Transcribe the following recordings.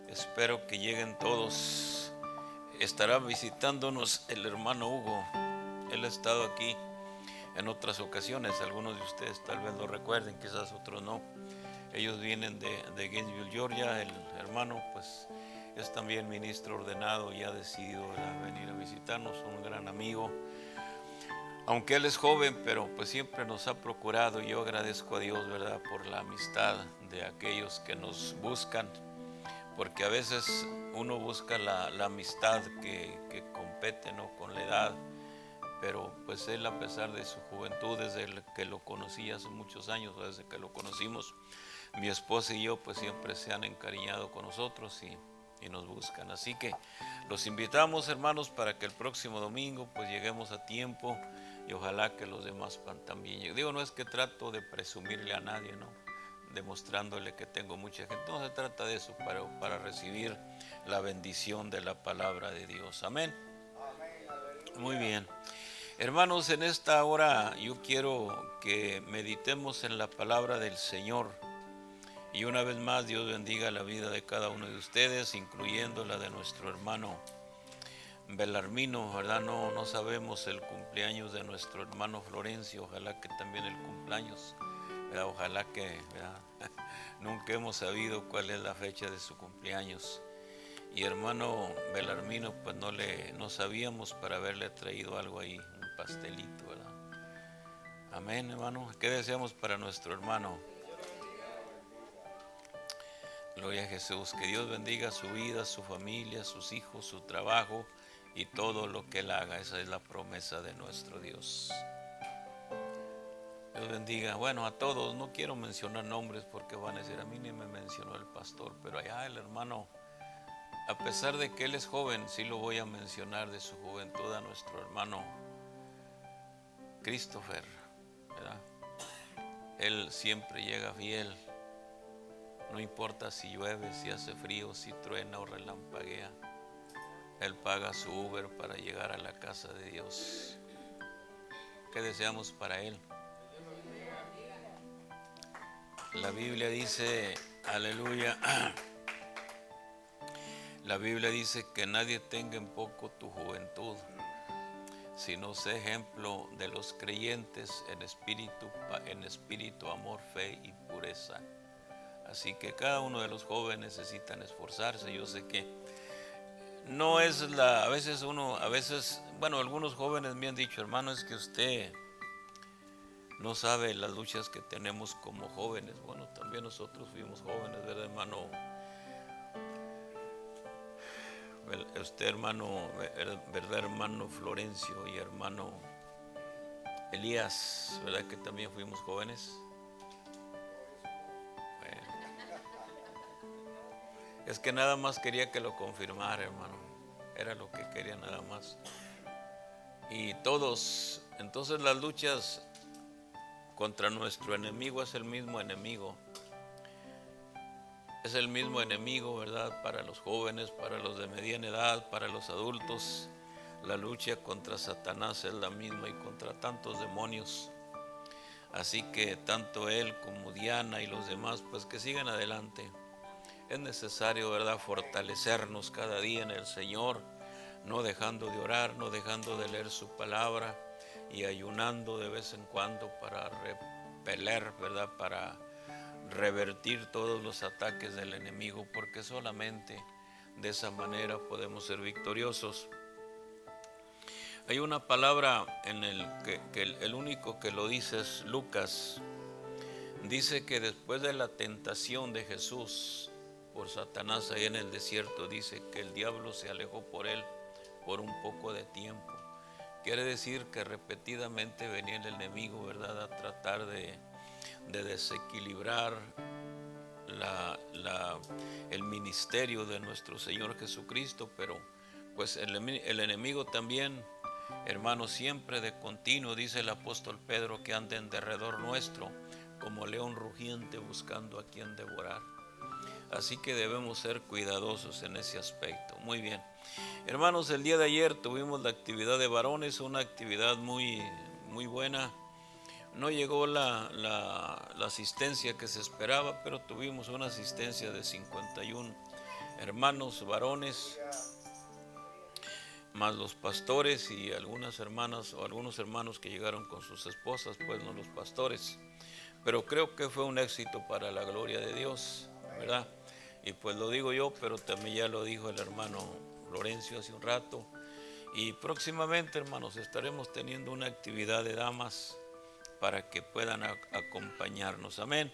Espero que lleguen todos. Estará visitándonos el hermano Hugo. Él ha estado aquí en otras ocasiones. Algunos de ustedes tal vez lo recuerden, quizás otros no. Ellos vienen de Gainesville, Georgia. El hermano pues es también ministro ordenado y ha decidido venir a visitarnos. Un gran amigo. Aunque él es joven, pero pues siempre nos ha procurado, y yo agradezco a Dios, ¿verdad?, por la amistad de aquellos que nos buscan, porque a veces uno busca la amistad que compete, ¿no?, con la edad, pero pues él, a pesar de su juventud, desde que lo conocí hace muchos años, desde que lo conocimos, mi esposa y yo pues siempre se han encariñado con nosotros y nos buscan. Así que los invitamos, hermanos, para que el próximo domingo pues lleguemos a tiempo y ojalá que los demás también lleguen. Digo, no es que trato de presumirle a nadie, ¿no?, demostrándole que tengo mucha gente. No se trata de eso, para recibir la bendición de la palabra de Dios. Amén. Muy bien. Hermanos, en esta hora yo quiero que meditemos en la palabra del Señor. Y una vez más, Dios bendiga la vida de cada uno de ustedes, incluyendo la de nuestro hermano Belarmino, ¿verdad? No sabemos el cumpleaños de nuestro hermano Florencio, ojalá que también el cumpleaños, ¿verdad? Ojalá que, ¿verdad? Nunca hemos sabido cuál es la fecha de su cumpleaños. Y hermano Belarmino, pues no sabíamos, para haberle traído algo ahí, un pastelito, ¿verdad? Amén, hermano. ¿Qué deseamos para nuestro hermano? Gloria a Jesús. Que Dios bendiga su vida, su familia, sus hijos, su trabajo y todo lo que él haga. Esa es la promesa de nuestro Dios. Dios bendiga. Bueno, a todos, no quiero mencionar nombres porque van a decir, a mí ni me mencionó el pastor, pero allá el hermano, a pesar de que él es joven, sí lo voy a mencionar de su juventud, a nuestro hermano Christopher, ¿verdad? Él siempre llega fiel. No importa si llueve, si hace frío, si truena o relampaguea. Él paga su Uber para llegar a la casa de Dios. ¿Qué deseamos para él? La Biblia dice, aleluya, la Biblia dice que nadie tenga en poco tu juventud, sino sé ejemplo de los creyentes en espíritu, amor, fe y pureza. Así que cada uno de los jóvenes necesitan esforzarse. Yo sé que no es a veces bueno, algunos jóvenes me han dicho, hermano, es que usted no sabe las luchas que tenemos como jóvenes. Bueno, también nosotros fuimos jóvenes, ¿verdad, hermano? Usted, hermano, ¿verdad, hermano Florencio y hermano Elías, verdad que también fuimos jóvenes? Bueno, es que nada más quería que lo confirmara, hermano. Era lo que quería, nada más. Y todos, entonces las luchas contra nuestro enemigo es el mismo enemigo. Es el mismo enemigo, ¿verdad? Para los jóvenes, para los de mediana edad, para los adultos. La lucha contra Satanás es la misma, y contra tantos demonios. Así que tanto él como Diana y los demás, pues que sigan adelante. Es necesario, ¿verdad?, fortalecernos cada día en el Señor, no dejando de orar, no dejando de leer su palabra y ayunando de vez en cuando para repeler, ¿verdad?, para revertir todos los ataques del enemigo, porque solamente de esa manera podemos ser victoriosos. Hay una palabra en el único que lo dice es Lucas. Dice que después de la tentación de Jesús por Satanás ahí en el desierto, dice que el diablo se alejó por él por un poco de tiempo. Quiere decir que repetidamente venía el enemigo, ¿verdad?, a tratar de desequilibrar el ministerio de nuestro Señor Jesucristo, pero pues el enemigo también, hermanos, siempre de continuo, dice el apóstol Pedro, que anda en derredor nuestro como león rugiente buscando a quien devorar. Así que debemos ser cuidadosos en ese aspecto. Muy bien, hermanos, el día de ayer tuvimos la actividad de varones, una actividad muy buena. No llegó la asistencia que se esperaba, pero tuvimos una asistencia de 51 hermanos varones, más los pastores y algunas hermanas o algunos hermanos que llegaron con sus esposas, pues no los pastores. Pero creo que fue un éxito para la gloria de Dios, ¿verdad? Y pues lo digo yo, pero también ya lo dijo el hermano Lorenzo hace un rato. Y próximamente, hermanos, estaremos teniendo una actividad de damas para que puedan acompañarnos. Amén.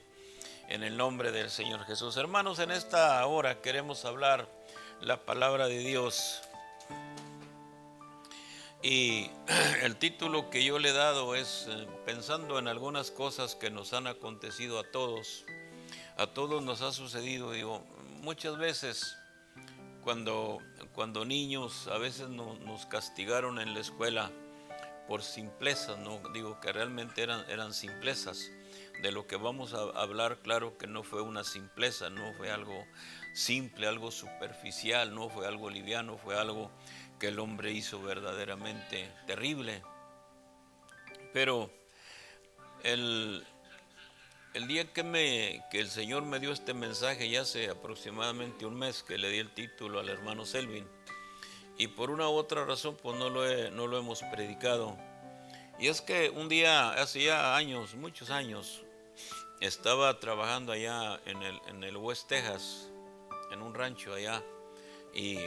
En el nombre del Señor Jesús. Hermanos, en esta hora queremos hablar la palabra de Dios. Y el título que yo le he dado es pensando en algunas cosas que nos han acontecido a todos. A todos nos ha sucedido, digo, muchas veces cuando niños a veces nos castigaron en la escuela por simplezas, no digo que realmente eran simplezas. De lo que vamos a hablar, claro que no fue una simpleza, no fue algo simple, algo superficial, no fue algo liviano, fue algo que el hombre hizo verdaderamente terrible. Pero el día que el Señor me dio este mensaje, ya hace aproximadamente un mes que le di el título al hermano Selvin, y por una u otra razón pues no lo hemos predicado. Y es que un día, hace ya años, muchos años, estaba trabajando allá en el West Texas, en un rancho allá, y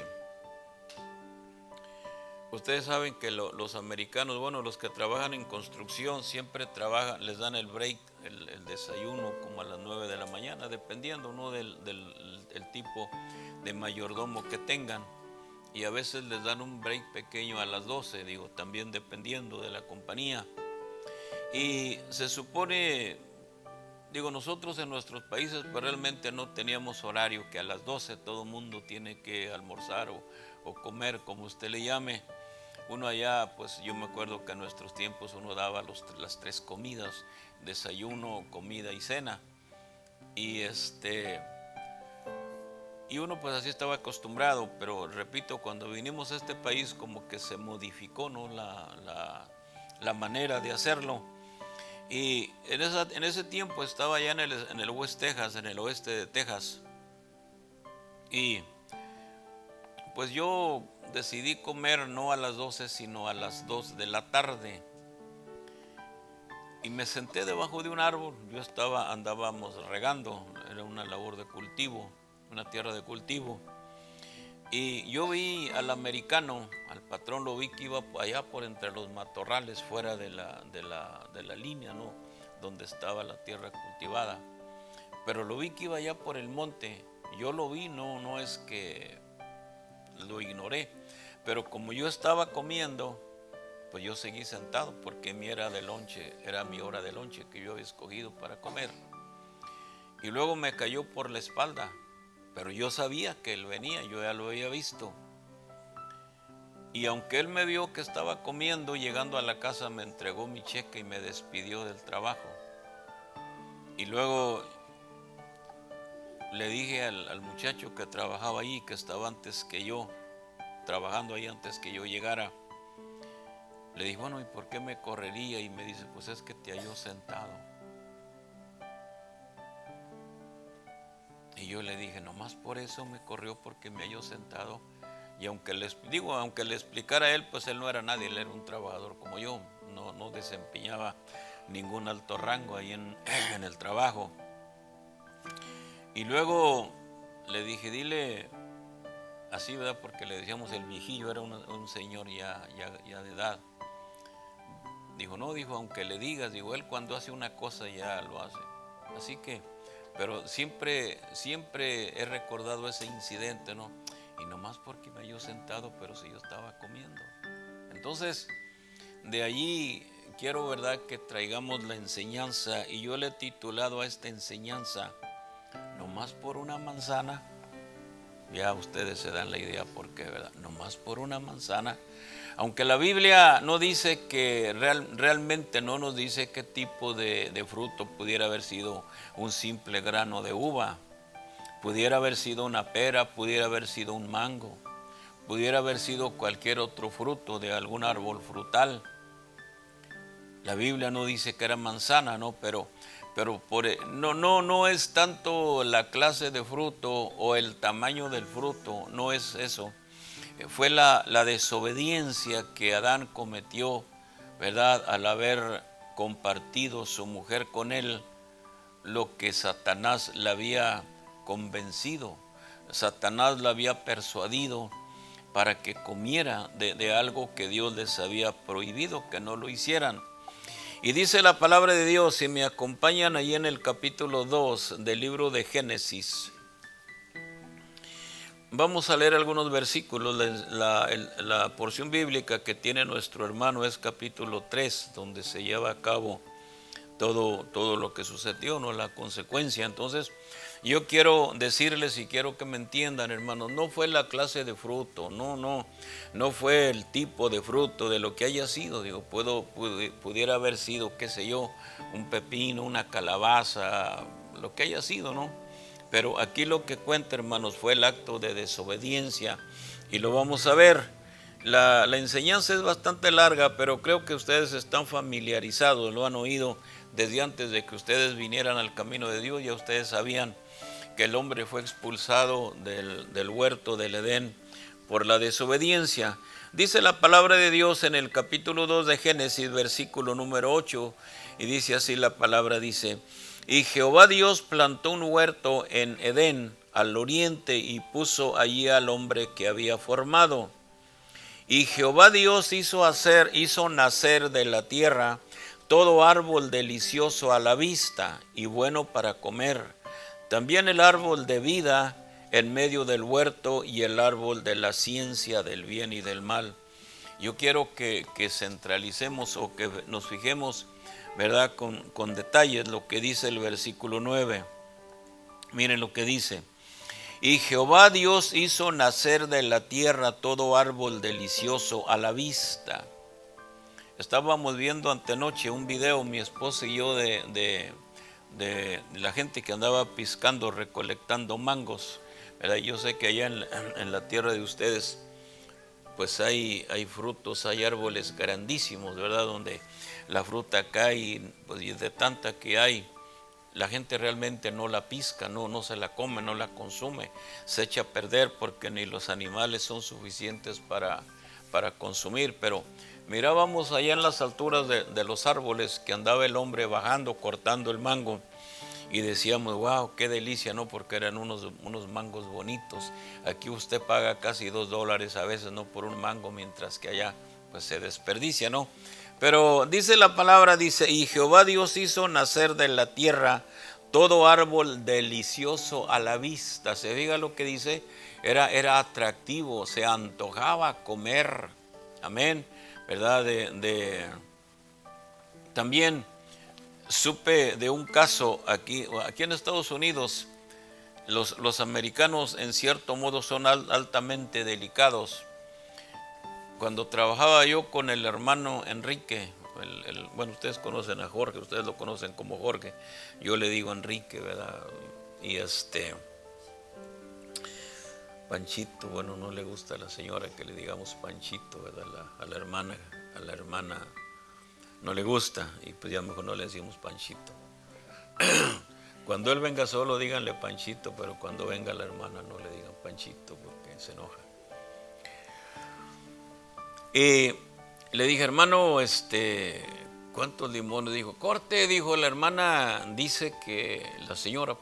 ustedes saben que los americanos, bueno, los que trabajan en construcción siempre trabajan, les dan el break, el desayuno como a las 9 de la mañana, dependiendo, ¿no?, del tipo de mayordomo que tengan. Y a veces les dan un break pequeño a las 12, digo, también dependiendo de la compañía. Y se supone, digo, nosotros en nuestros países pues realmente no teníamos horario, que a las 12 todo el mundo tiene que almorzar o comer, como usted le llame. Uno allá, pues yo me acuerdo que en nuestros tiempos uno daba las 3 comidas, desayuno, comida y cena. Y uno pues así estaba acostumbrado, pero repito, cuando vinimos a este país como que se modificó, ¿no?, la manera de hacerlo. Y en ese tiempo estaba allá en el West Texas, en el oeste de Texas. Y pues yo decidí comer no a las 12, sino a las 2 de la tarde. Y me senté debajo de un árbol. Andábamos regando, era una labor de cultivo, una tierra de cultivo. Y yo vi al americano, al patrón, lo vi que iba allá por entre los matorrales, fuera de la línea, ¿no?, donde estaba la tierra cultivada. Pero lo vi que iba allá por el monte. Yo lo vi, no es que lo ignoré. Pero como yo estaba comiendo, pues yo seguí sentado porque era mi hora de lonche que yo había escogido para comer. Y luego me cayó por la espalda, pero yo sabía que él venía, yo ya lo había visto. Y aunque él me vio que estaba comiendo, llegando a la casa me entregó mi cheque y me despidió del trabajo. Y luego le dije al muchacho que trabajaba ahí, que estaba antes que yo, trabajando ahí antes que yo llegara, le dije, bueno, ¿y por qué me correría? Y me dice, pues es que te halló sentado. Y yo le dije, nomás por eso me corrió, porque me halló sentado. Y aunque le explicara a él, pues él no era nadie, él era un trabajador como yo, no desempeñaba ningún alto rango ahí en el trabajo. Y luego le dije, dile, así, ¿verdad?, porque le decíamos el viejillo, era un señor ya de edad. Dijo, no, dijo, aunque le digas, digo, él cuando hace una cosa ya lo hace. Así que, pero siempre he recordado ese incidente, ¿no? Y nomás porque me halló sentado, pero si yo estaba comiendo. Entonces, de allí quiero, ¿verdad?, que traigamos la enseñanza, y yo le he titulado a esta enseñanza, nomás por una manzana. Ya ustedes se dan la idea por qué, ¿verdad? Nomás por una manzana. Aunque la Biblia no dice que realmente no nos dice qué tipo de fruto pudiera haber sido un simple grano de uva. Pudiera haber sido una pera, pudiera haber sido un mango, pudiera haber sido cualquier otro fruto de algún árbol frutal. La Biblia no dice que era manzana, ¿no? Pero pero no es tanto la clase de fruto o el tamaño del fruto, no es eso. Fue la desobediencia que Adán cometió, ¿verdad? Al haber compartido su mujer con él, lo que Satanás le había convencido. Satanás la había persuadido para que comiera de algo que Dios les había prohibido que no lo hicieran. Y dice la palabra de Dios, si me acompañan ahí en el capítulo 2 del libro de Génesis, vamos a leer algunos versículos. La porción bíblica que tiene nuestro hermano es capítulo 3, donde se lleva a cabo todo lo que sucedió, no la consecuencia. Entonces, yo quiero decirles y quiero que me entiendan, hermanos, no fue la clase de fruto, no fue el tipo de fruto de lo que haya sido. Digo, pudiera haber sido, qué sé yo, un pepino, una calabaza, lo que haya sido, ¿no? Pero aquí lo que cuenta, hermanos, fue el acto de desobediencia y lo vamos a ver. La enseñanza es bastante larga, pero creo que ustedes están familiarizados, lo han oído desde antes de que ustedes vinieran al camino de Dios. Ya ustedes sabían que el hombre fue expulsado del huerto del Edén por la desobediencia. Dice la palabra de Dios en el capítulo 2 de Génesis, versículo número 8, y dice así la palabra, dice: y Jehová Dios plantó un huerto en Edén al oriente y puso allí al hombre que había formado. Y Jehová Dios hizo nacer de la tierra todo árbol delicioso a la vista y bueno para comer, también el árbol de vida en medio del huerto y el árbol de la ciencia del bien y del mal. Yo quiero que centralicemos o que nos fijemos, ¿verdad?, con detalles lo que dice el versículo 9. Miren lo que dice: y Jehová Dios hizo nacer de la tierra todo árbol delicioso a la vista. Estábamos viendo antenoche un video, mi esposa y yo, de la gente que andaba piscando, recolectando mangos, ¿verdad? Yo sé que allá en la tierra de ustedes pues hay frutos, hay árboles grandísimos, ¿verdad? Donde la fruta cae, pues, y de tanta que hay, la gente realmente no la pisca, no se la come, no la consume, se echa a perder porque ni los animales son suficientes para consumir. Pero mirábamos allá en las alturas de los árboles que andaba el hombre bajando, cortando el mango, y decíamos, wow, qué delicia, ¿no? Porque eran unos mangos bonitos. Aquí usted paga casi $2 a veces, ¿no?, por un mango, mientras que allá pues se desperdicia, ¿no? Pero dice la palabra, dice: y Jehová Dios hizo nacer de la tierra todo árbol delicioso a la vista. Se diga lo que dice, era atractivo, se antojaba comer. Amén, ¿verdad? También supe de un caso aquí en Estados Unidos. Los americanos en cierto modo son altamente delicados. Cuando trabajaba yo con el hermano Enrique, bueno, ustedes conocen a Jorge, ustedes lo conocen como Jorge, yo le digo Enrique, ¿verdad? Y Panchito, bueno, no le gusta a la señora que le digamos Panchito, ¿verdad? A la hermana no le gusta, y pues ya mejor no le decimos Panchito. Cuando él venga solo, díganle Panchito, pero cuando venga la hermana no le digan Panchito porque se enoja. Y le dije, hermano, ¿cuántos limones? Dijo, corte, dijo la hermana, dice que la señora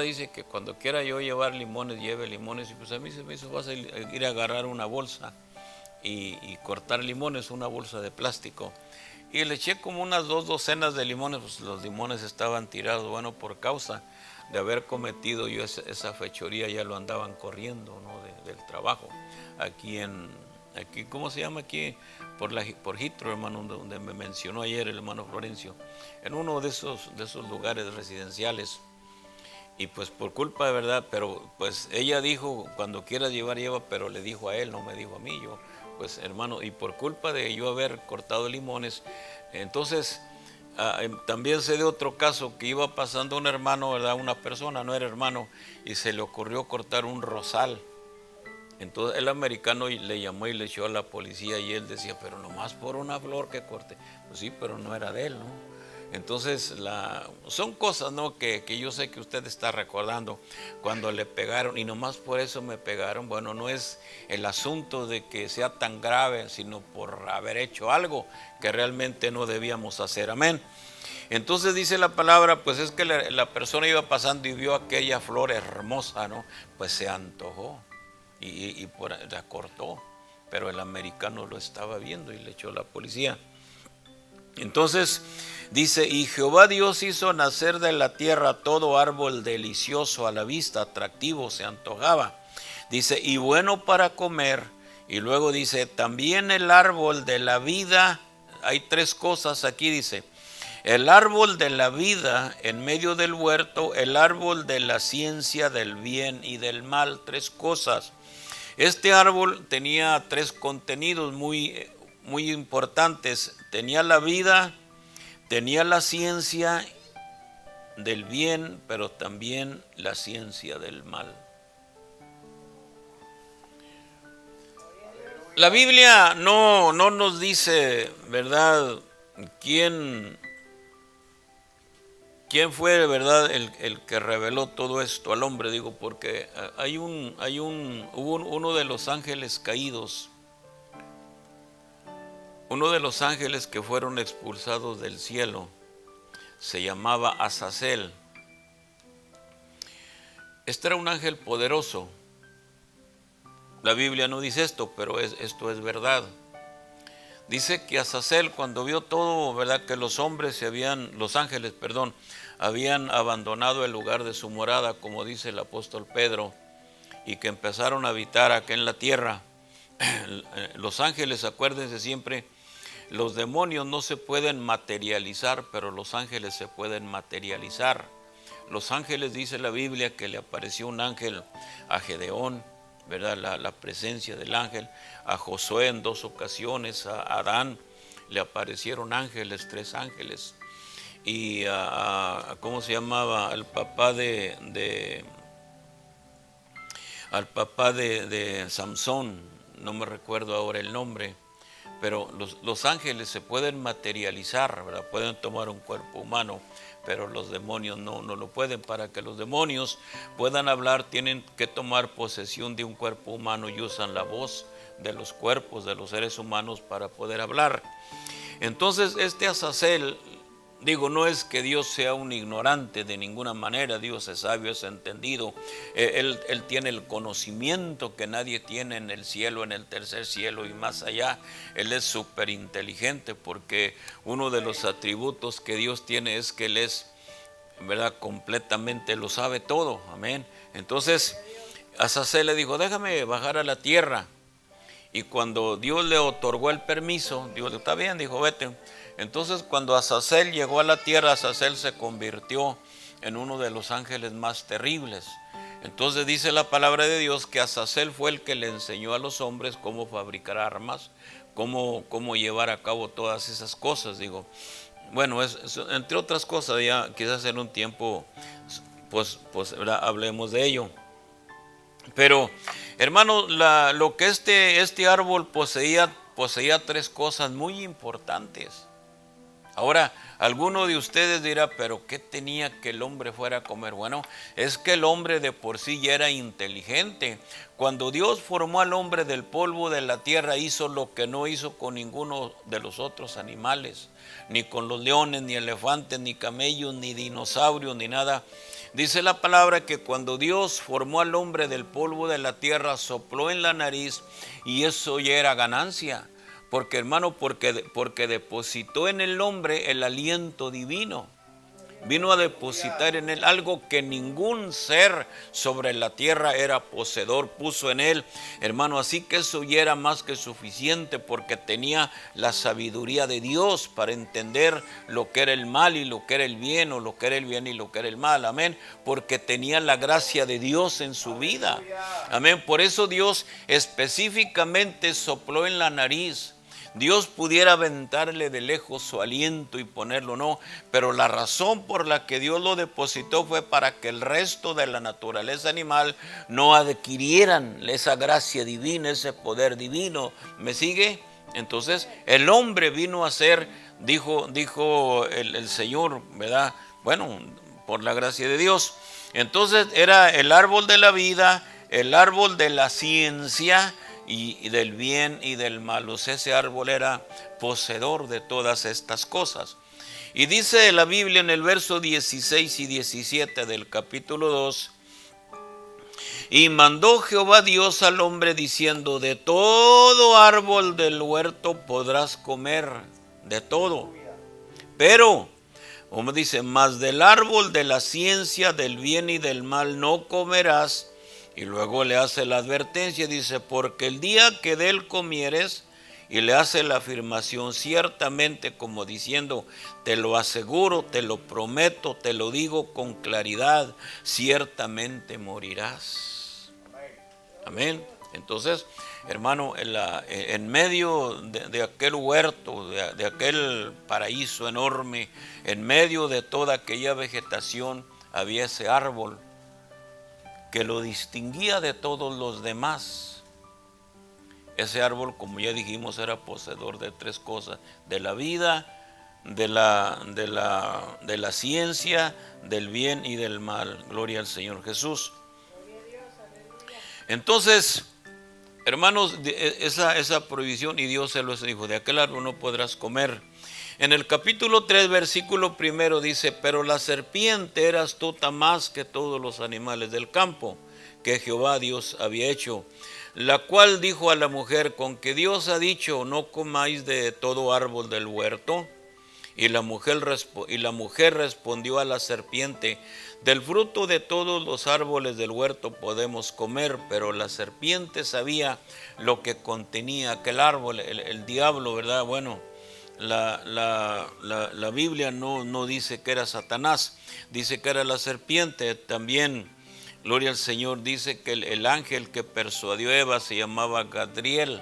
dice que cuando quiera yo llevar limones, lleve limones. Y pues a mí se me hizo fácil ir a agarrar una bolsa y cortar limones, una bolsa de plástico. Y le eché como unas 2 docenas de limones, pues los limones estaban tirados. Bueno, por causa de haber cometido yo esa fechoría, ya lo andaban corriendo, ¿no?, del trabajo. Aquí, ¿cómo se llama aquí? Por Hitro, hermano, donde me mencionó ayer el hermano Florencio, en uno de esos lugares residenciales. Y pues por culpa de verdad, pero pues ella dijo, cuando quieras llevar, lleva, pero le dijo a él, no me dijo a mí. Yo, pues hermano, y por culpa de yo haber cortado limones, entonces también se dio otro caso que iba pasando un hermano, ¿verdad? Una persona, no era hermano, y se le ocurrió cortar un rosal. Entonces el americano le llamó y le echó a la policía, y él decía, pero nomás por una flor que corte. Pues sí, pero no era de él, ¿no? Entonces, son cosas, ¿no?, que yo sé que usted está recordando cuando le pegaron y nomás por eso me pegaron. Bueno, no es el asunto de que sea tan grave, sino por haber hecho algo que realmente no debíamos hacer. Amén. Entonces dice la palabra, pues es que la persona iba pasando y vio aquella flor hermosa, ¿no? Pues se antojó y la cortó, pero el americano lo estaba viendo y le echó a la policía. Entonces dice, y Jehová Dios hizo nacer de la tierra todo árbol delicioso a la vista, atractivo, se antojaba. Dice, y bueno para comer. Y luego dice, también el árbol de la vida. Hay tres cosas aquí, dice. El árbol de la vida en medio del huerto, el árbol de la ciencia del bien y del mal, tres cosas. Este árbol tenía tres contenidos muy importantes. Tenía la vida, tenía la ciencia del bien, pero también la ciencia del mal. La Biblia no nos dice, ¿verdad?, quién fue, ¿verdad?, el que reveló todo esto al hombre. Digo, porque hubo uno de los ángeles caídos, uno de los ángeles que fueron expulsados del cielo, se llamaba Azazel. Este era un ángel poderoso. La Biblia no dice esto, pero esto es verdad. Dice que Azazel, cuando vio todo, ¿verdad?, que los ángeles, habían abandonado el lugar de su morada, como dice el apóstol Pedro, y que empezaron a habitar acá en la tierra. Los ángeles, acuérdense siempre, los demonios no se pueden materializar, pero los ángeles se pueden materializar. Los ángeles, dice la Biblia, que le apareció un ángel a Gedeón, ¿verdad?, la presencia del ángel, a Josué en 2 ocasiones, a Adán le aparecieron ángeles, 3 ángeles, y ¿cómo se llamaba?, al papá de Samson, no me recuerdo ahora el nombre, pero los ángeles se pueden materializar, ¿verdad?, pueden tomar un cuerpo humano, pero los demonios no lo pueden. Para que los demonios puedan hablar, tienen que tomar posesión de un cuerpo humano y usan la voz de los cuerpos de los seres humanos para poder hablar. Entonces este Azazel, digo, no es que Dios sea un ignorante de ninguna manera. Dios es sabio, es entendido. Él tiene el conocimiento que nadie tiene en el cielo, en el tercer cielo y más allá. Él es súper inteligente, porque uno de los atributos que Dios tiene es que Él es, ¿verdad?, completamente lo sabe todo. Amén. Entonces Azazel le dijo, déjame bajar a la tierra. Y cuando Dios le otorgó el permiso, Dios le dijo, está bien, dijo, vete. Entonces cuando Azazel llegó a la tierra, Azazel se convirtió en uno de los ángeles más terribles. Entonces dice la palabra de Dios que Azazel fue el que le enseñó a los hombres cómo fabricar armas, cómo llevar a cabo todas esas cosas. Digo, bueno, entre otras cosas, ya quizás en un tiempo pues hablemos de ello. Pero hermano, lo que este árbol poseía 3 cosas muy importantes. Ahora, alguno de ustedes dirá, pero ¿qué tenía que el hombre fuera a comer? Bueno, es que el hombre de por sí ya era inteligente. Cuando Dios formó al hombre del polvo de la tierra, hizo lo que no hizo con ninguno de los otros animales, ni con los leones, ni elefantes, ni camellos, ni dinosaurios, ni nada. Dice la palabra que cuando Dios formó al hombre del polvo de la tierra, sopló en la nariz, y eso ya era ganancia. Porque hermano, porque depositó en el hombre el aliento divino. Vino a depositar en él algo que ningún ser sobre la tierra era poseedor, puso en él, hermano. Así que eso ya era más que suficiente, porque tenía la sabiduría de Dios para entender lo que era el mal y lo que era el bien, o lo que era el bien y lo que era el mal. Amén. Porque tenía la gracia de Dios en su vida. Amén. Por eso Dios específicamente sopló en la nariz. Dios pudiera aventarle de lejos su aliento y ponerlo, no, pero la razón por la que Dios lo depositó fue para que el resto de la naturaleza animal no adquirieran esa gracia divina, ese poder divino. ¿Me sigue? Entonces el hombre vino a ser, dijo el Señor, ¿verdad? Bueno, por la gracia de Dios. Entonces era el árbol de la vida, el árbol de la ciencia y del bien y del mal. O sea, ese árbol era poseedor de todas estas cosas. Y dice la Biblia en el verso 16 y 17 del capítulo 2, y mandó Jehová Dios al hombre diciendo, de todo árbol del huerto podrás comer, de todo. Pero, como dice, más del árbol de la ciencia del bien y del mal no comerás. Y luego le hace la advertencia, dice, porque el día que de él comieres, y le hace la afirmación ciertamente como diciendo, te lo aseguro, te lo prometo, te lo digo con claridad, ciertamente morirás. Amén. Entonces, hermano, en medio de aquel huerto, de aquel paraíso enorme, en medio de toda aquella vegetación, había ese árbol que lo distinguía de todos los demás. Ese árbol, como ya dijimos, era poseedor de tres cosas: de la vida, de la ciencia, del bien y del mal. Gloria al Señor Jesús. Entonces, hermanos, esa prohibición, y Dios se lo dijo, de aquel árbol no podrás comer. En el capítulo 3, versículo 1 dice, pero la serpiente era astuta más que todos los animales del campo que Jehová Dios había hecho, la cual dijo a la mujer, con que Dios ha dicho, no comáis de todo árbol del huerto. Y la mujer respondió a la serpiente, del fruto de todos los árboles del huerto podemos comer, pero la serpiente sabía lo que contenía aquel árbol, el diablo, ¿verdad? Bueno, la Biblia no dice que era Satanás, dice que era la serpiente. También, gloria al Señor, dice que el ángel que persuadió a Eva se llamaba Gadriel.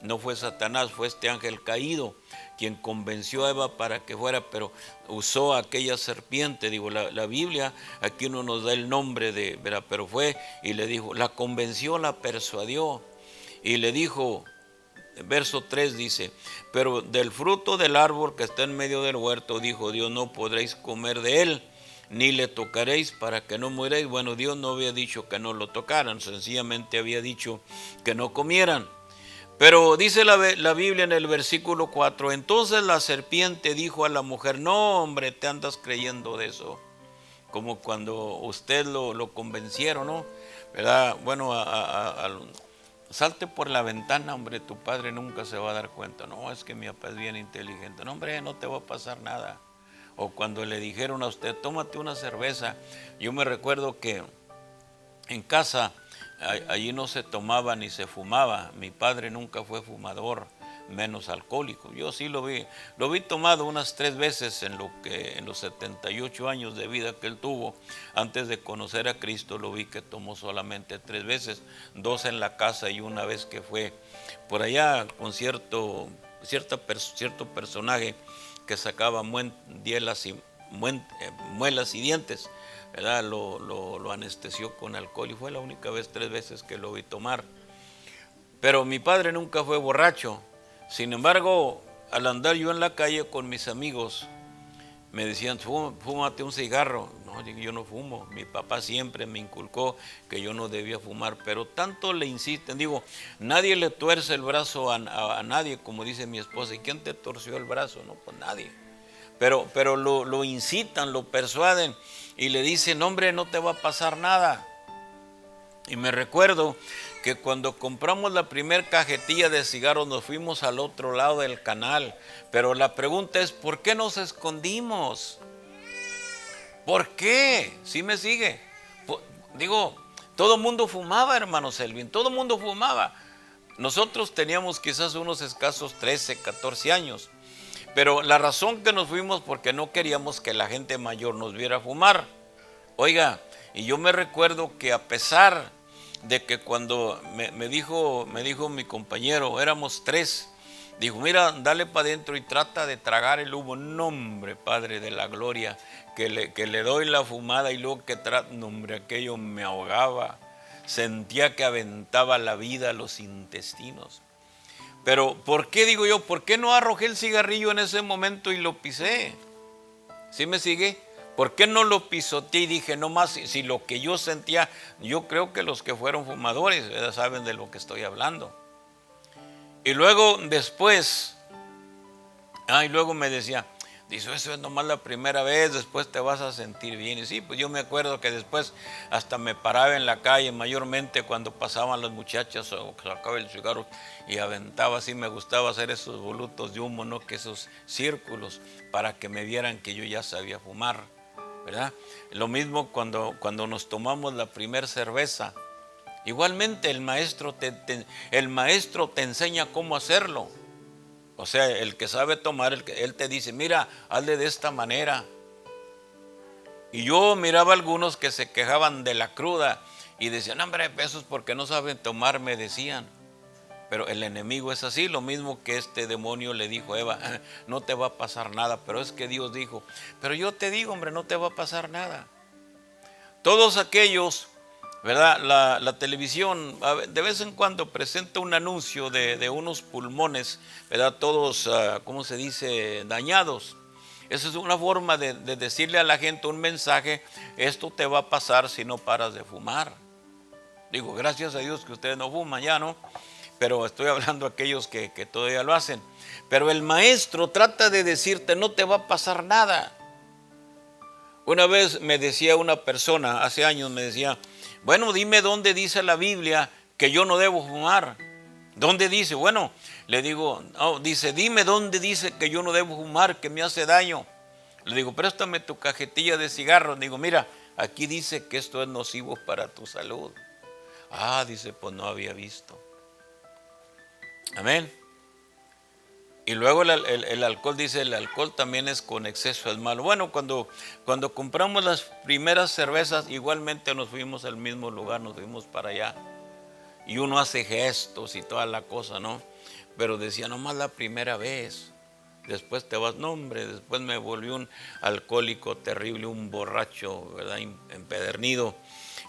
No fue Satanás, fue este ángel caído quien convenció a Eva para que fuera, pero usó aquella serpiente. Digo, la Biblia aquí no nos da el nombre de, ¿verdad? Pero fue y le dijo, la convenció, la persuadió y le dijo, verso 3 dice, pero del fruto del árbol que está en medio del huerto, dijo Dios, no podréis comer de él, ni le tocaréis para que no muerais. Bueno, Dios no había dicho que no lo tocaran, sencillamente había dicho que no comieran. Pero dice la Biblia en el versículo 4, entonces la serpiente dijo a la mujer, no hombre, te andas creyendo de eso, como cuando usted lo convencieron, ¿no? ¿Verdad? Bueno, salte por la ventana, hombre, tu padre nunca se va a dar cuenta. No, es que mi papá es bien inteligente. No, hombre, no te va a pasar nada. O cuando le dijeron a usted, tómate una cerveza. Yo me recuerdo que en casa, allí no se tomaba ni se fumaba. Mi padre nunca fue fumador, menos alcohólico. Yo sí lo vi tomado unas 3 veces en los 78 años de vida que él tuvo. Antes de conocer a Cristo lo vi que tomó solamente 3 veces, 2 en la casa y una vez que fue por allá con cierto personaje que sacaba muelas y dientes, ¿verdad? Lo anestesió con alcohol y fue la única vez, 3 veces que lo vi tomar. Pero mi padre nunca fue borracho. Sin embargo, al andar yo en la calle con mis amigos, me decían, fúmate un cigarro. No, yo no fumo. Mi papá siempre me inculcó que yo no debía fumar, pero tanto le insisten. Digo, nadie le tuerce el brazo a nadie, como dice mi esposa. ¿Y quién te torció el brazo? No, pues nadie. Pero lo incitan, lo persuaden y le dicen, hombre, no te va a pasar nada. Y me recuerdo que cuando compramos la primer cajetilla de cigarros nos fuimos al otro lado del canal. Pero la pregunta es, ¿por qué nos escondimos? ¿Por qué? ¿Sí me sigue? Digo, todo el mundo fumaba, hermano Selvin, todo el mundo fumaba. Nosotros teníamos quizás unos escasos 13, 14 años. Pero la razón que nos fuimos porque no queríamos que la gente mayor nos viera fumar. Oiga, y yo me recuerdo que a pesar de que cuando me dijo mi compañero, éramos 3, dijo, mira, dale para adentro y trata de tragar el humo. No, hombre, Padre de la gloria, que le doy la fumada y luego que no, hombre, aquello me ahogaba. Sentía que aventaba la vida a los intestinos. Pero ¿por qué digo yo? ¿Por qué no arrojé el cigarrillo en ese momento y lo pisé? ¿Sí me sigue? ¿Por qué no lo pisoteé y dije, no más, si lo que yo sentía, yo creo que los que fueron fumadores ya saben de lo que estoy hablando. Y luego después, y luego me decía, dice, eso es nomás la primera vez, después te vas a sentir bien. Y sí, pues yo me acuerdo que después hasta me paraba en la calle, mayormente cuando pasaban las muchachas o sacaba el cigarro y aventaba así, me gustaba hacer esos volutos de humo, ¿no? Que esos círculos, para que me vieran que yo ya sabía fumar, ¿verdad? Lo mismo cuando nos tomamos la primera cerveza. Igualmente el maestro te enseña cómo hacerlo. O sea, el que sabe tomar, él te dice, mira, hazle de esta manera. Y yo miraba a algunos que se quejaban de la cruda y decían, hombre, eso es porque no saben tomar, me decían. Pero el enemigo es así, lo mismo que este demonio le dijo a Eva, no te va a pasar nada. Pero es que Dios dijo, pero yo te digo, hombre, no te va a pasar nada. Todos aquellos, ¿verdad? La televisión de vez en cuando presenta un anuncio de unos pulmones, ¿verdad? Todos, ¿cómo se dice? Dañados. Esa es una forma de decirle a la gente un mensaje, esto te va a pasar si no paras de fumar. Digo, gracias a Dios que ustedes no fuman ya, ¿no? Pero estoy hablando de aquellos que todavía lo hacen. Pero el maestro trata de decirte, no te va a pasar nada. Una vez me decía una persona, hace años me decía, bueno, dime dónde dice la Biblia que yo no debo fumar. ¿Dónde dice? Bueno, le digo, dice, dime dónde dice que yo no debo fumar, que me hace daño. Le digo, préstame tu cajetilla de cigarros. Digo, mira, aquí dice que esto es nocivo para tu salud. Dice, pues no había visto. Amén. Y luego el alcohol, dice, el alcohol también es con exceso, es malo. Bueno, cuando compramos las primeras cervezas, igualmente nos fuimos al mismo lugar, nos fuimos para allá. Y uno hace gestos y toda la cosa, ¿no? Pero decía, nomás la primera vez. Después te vas, no hombre, después me volví un alcohólico terrible, un borracho, ¿verdad? Empedernido.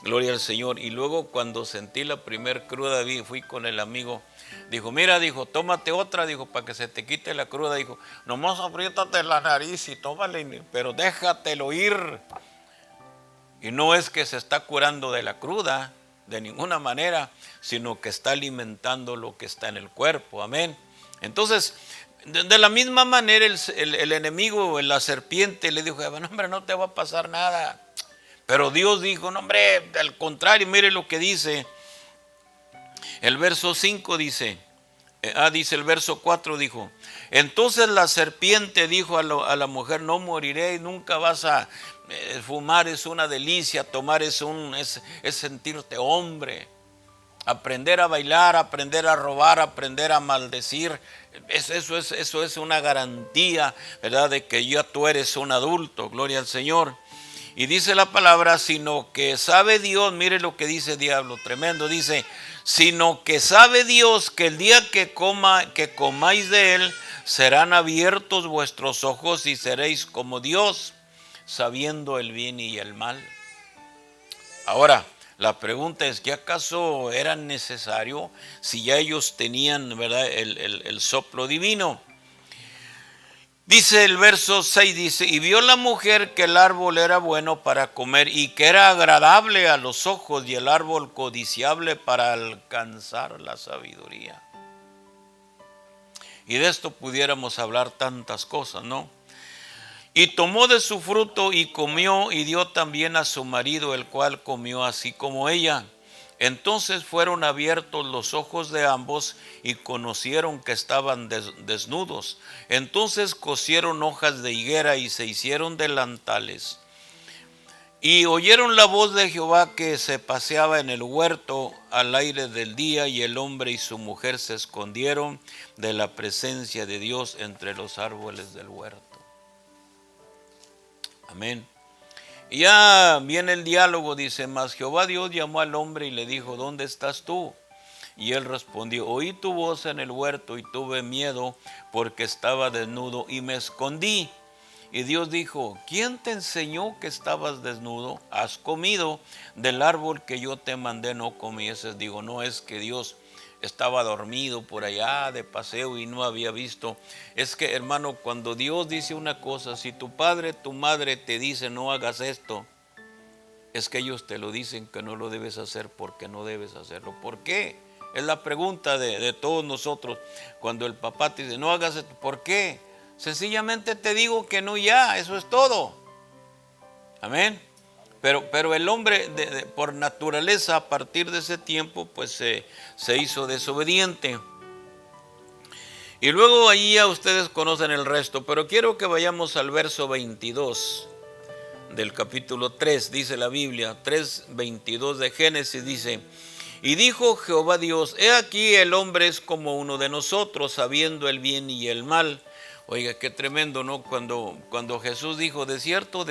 Gloria al Señor. Y luego cuando sentí la primer cruda, fui con el amigo. Dijo, mira, dijo, tómate otra, dijo, para que se te quite la cruda. Dijo, nomás apriétate la nariz y tómale, pero déjatelo ir. Y no es que se está curando de la cruda, de ninguna manera, sino que está alimentando lo que está en el cuerpo. Amén. Entonces, de la misma manera, el enemigo, la serpiente, le dijo, no, hombre, no te va a pasar nada. Pero Dios dijo, no, hombre, al contrario, mire lo que dice. El verso 5 dice, dice el verso 4, dijo, entonces la serpiente dijo a la mujer, no moriré, nunca vas a fumar, es una delicia, tomar es sentirte hombre, aprender a bailar, aprender a robar, aprender a maldecir, eso es una garantía, ¿verdad? De que ya tú eres un adulto, gloria al Señor. Y dice la palabra, sino que sabe Dios, mire lo que dice diablo, tremendo, dice, sino que sabe Dios que el día que comáis de él, serán abiertos vuestros ojos y seréis como Dios, sabiendo el bien y el mal. Ahora, la pregunta es, ¿qué acaso era necesario si ya ellos tenían, ¿verdad?, el soplo divino? Dice el verso 6, dice, y vio la mujer que el árbol era bueno para comer y que era agradable a los ojos y el árbol codiciable para alcanzar la sabiduría. Y de esto pudiéramos hablar tantas cosas, ¿no? Y tomó de su fruto y comió y dio también a su marido, el cual comió así como ella. Entonces fueron abiertos los ojos de ambos y conocieron que estaban desnudos. Entonces cosieron hojas de higuera y se hicieron delantales. Y oyeron la voz de Jehová que se paseaba en el huerto al aire del día, y el hombre y su mujer se escondieron de la presencia de Dios entre los árboles del huerto. Amén. Y ya viene el diálogo, dice, mas Jehová Dios llamó al hombre y le dijo, ¿dónde estás tú? Y él respondió, oí tu voz en el huerto y tuve miedo porque estaba desnudo y me escondí. Y Dios dijo, ¿quién te enseñó que estabas desnudo? ¿Has comido del árbol que yo te mandé no comieses? Digo, no es que Dios estaba dormido por allá de paseo y no había visto. Es que, hermano, cuando Dios dice una cosa, si tu padre, tu madre te dice no hagas esto, es que ellos te lo dicen que no lo debes hacer porque no debes hacerlo. ¿Por qué? Es la pregunta de todos nosotros. Cuando el papá te dice no hagas esto, ¿por qué? Sencillamente te digo que no, ya, eso es todo. Amén. Pero el hombre por naturaleza a partir de ese tiempo pues se hizo desobediente. Y luego ahí ya ustedes conocen el resto, pero quiero que vayamos al verso 22 del capítulo 3, dice la Biblia, 3:22 de Génesis, dice: y dijo Jehová Dios, he aquí el hombre es como uno de nosotros, sabiendo el bien y el mal. Oiga, qué tremendo, ¿no? Cuando Jesús dijo, de cierto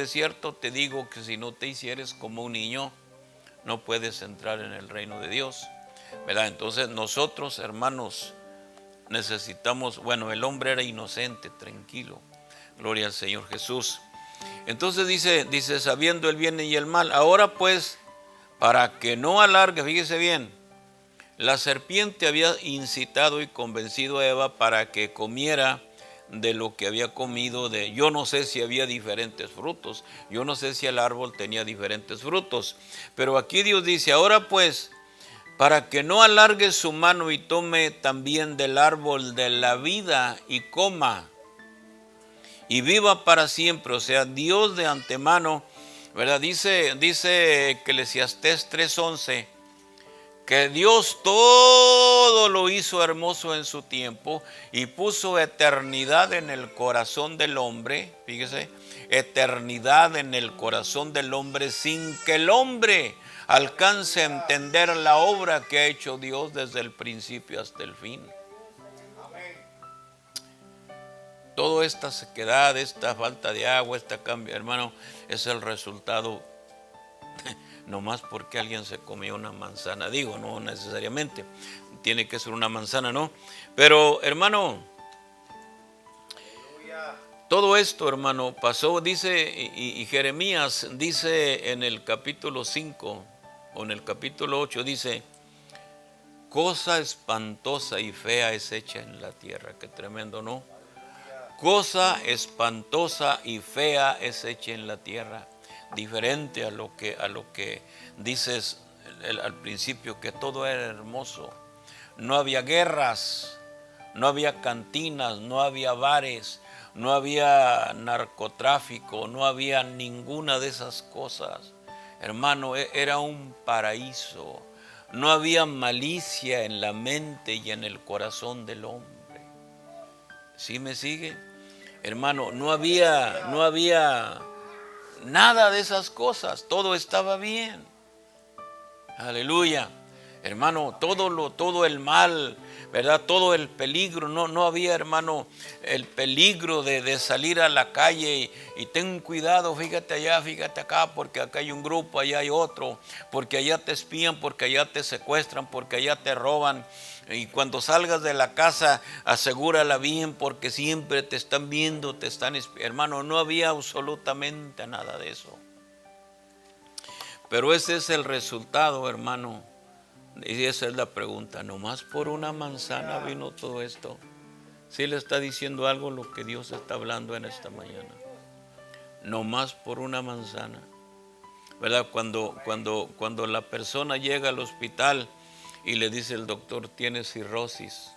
te digo que si no te hicieres como un niño, no puedes entrar en el reino de Dios, ¿verdad? Entonces nosotros, hermanos, necesitamos, bueno, el hombre era inocente, tranquilo, gloria al Señor Jesús. Entonces dice, sabiendo el bien y el mal. Ahora pues, para que no alargue, fíjese bien, la serpiente había incitado y convencido a Eva para que comiera de lo que había comido yo no sé si había diferentes frutos, yo no sé si el árbol tenía diferentes frutos, pero aquí Dios dice, ahora pues, para que no alargue su mano y tome también del árbol de la vida y coma y viva para siempre. O sea, Dios de antemano, ¿verdad? Dice Eclesiastés 3:11, que Dios todo lo hizo hermoso en su tiempo y puso eternidad en el corazón del hombre, fíjese, eternidad en el corazón del hombre sin que el hombre alcance a entender la obra que ha hecho Dios desde el principio hasta el fin. Toda esta sequedad, esta falta de agua, este cambio, hermano, es el resultado nomás porque alguien se comió una manzana. Digo, no necesariamente tiene que ser una manzana, ¿no? Pero, hermano, todo esto, hermano, pasó, dice, y Jeremías dice en el capítulo 5 o en el capítulo 8, dice, cosa espantosa y fea es hecha en la tierra. Qué tremendo, ¿no? Cosa espantosa y fea es hecha en la tierra. Diferente a lo que dices al principio, que todo era hermoso. No había guerras, no había cantinas, no había bares, no había narcotráfico, no había ninguna de esas cosas. Hermano, era un paraíso. No había malicia en la mente y en el corazón del hombre. ¿Sí me sigue? Hermano, no había nada de esas cosas, todo estaba bien. Aleluya. Hermano, todo el mal, ¿verdad? Todo el peligro, no había, hermano, el peligro de salir a la calle y ten cuidado, fíjate allá, fíjate acá, porque acá hay un grupo, allá hay otro, porque allá te espían, porque allá te secuestran, porque allá te roban. Y cuando salgas de la casa, asegúrala bien, porque siempre te están viendo, te están espiando. Hermano, no había absolutamente nada de eso. Pero ese es el resultado, hermano. Y esa es la pregunta, ¿nomás por una manzana vino todo esto? ¿Sí le está diciendo algo lo que Dios está hablando en esta mañana? Nomás por una manzana, ¿verdad? Cuando la persona llega al hospital y le dice el doctor, tiene cirrosis.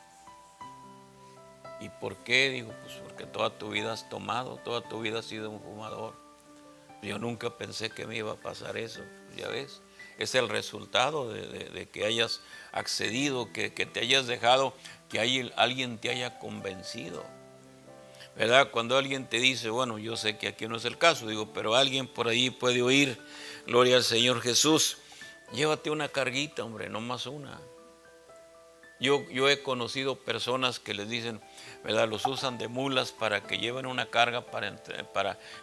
¿Y por qué? Digo, pues porque toda tu vida has tomado, toda tu vida has sido un fumador. Yo nunca pensé que me iba a pasar eso, ya ves. Es el resultado de que hayas accedido, que te hayas dejado, que alguien te haya convencido, ¿verdad? Cuando alguien te dice, bueno, yo sé que aquí no es el caso, digo, pero alguien por ahí puede oír, gloria al Señor Jesús, llévate una carguita, hombre, no más una. Yo he conocido personas que les dicen, ¿verdad? Los usan de mulas para que lleven una carga